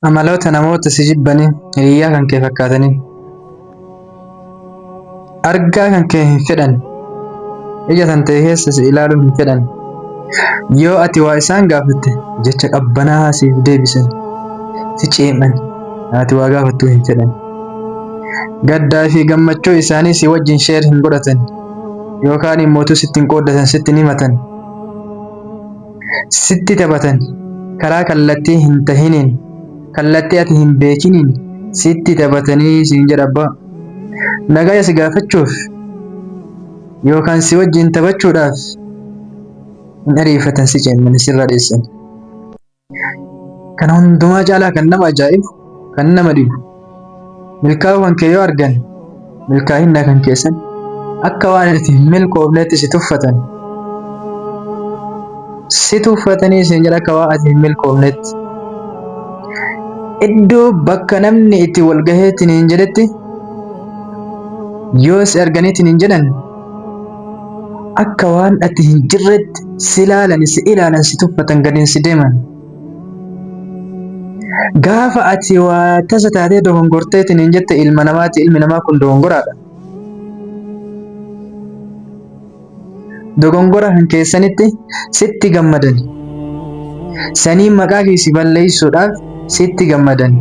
amaloota namoota si jibbanii hiriyaa kan kee fakkaatanii argaa kan kee hin fedhan ija tan ta'e keessa si ilaaluu hin fedhan yoo ati waa isaan gaafatte jecha qabbanaa siif deebisan si ceeman ati waa gaafattuu hin fedhan gaddaa fi gammachuu isaanii si wajjin sheer hin godhatan yookaan immoo sitti hin qooddatan sitti hin himatan sitti taphatan karaa kallattii hin tahiniin kallattii ati hin beekiniin sitti taphatanii siin jedha abbaa nagaya si gaafachuuf yookaan si wajjin taphachuudhaaf hin ariifatan si ceeman sirra dheessan kana hundumaa caalaa kan nama ajaa'ibu kan nama dhibu milkaa'uu kan kee yoo argan milkaa'innaa kan keessan akka waan ati hin milkoofnetti si tuffatan si tuffatanii siin jedha akka waan ati hin milkoofnetti iddoo bakka namni itti wal gaheetiin hin jedhetti yoo si arganiitiin hin jedhan akka waan ati hin jirretti si ilaalan si tuffatan gadiin si deeman gaafa ati waa tasa taatee dogongorteetiin hin jette ilma namaati ilmi namaa kun dogongoraadha dogongora kan keessanitti sitti gammadan sanii maqaa kee si balleessuudhaaf sitti gammadan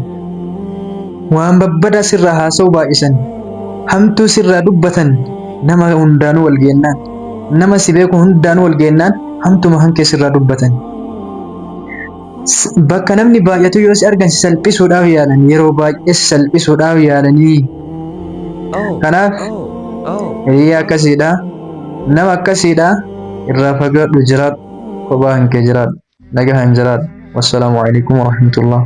waan babbadaa sirraa haasa'u baay'isan hamtuu sirraa dubbatan nama hundaanuu wal geennaan nama si beeku hundaanuu wal geennaan hamtuma kan kee sirraa dubbatan bakka namni baay'atu yoo si argan si salphisuudhaaf yaalan yeroo baay'ee si salphisuudhaaf yaalanii kanaaf hiriyaa akkasiidha nama akkasiidha irraa fagaadhu jiraadhu kophaa hin kee jiraadhu nagaa hin jiraadhu wassalaamu alaikum warahmatullah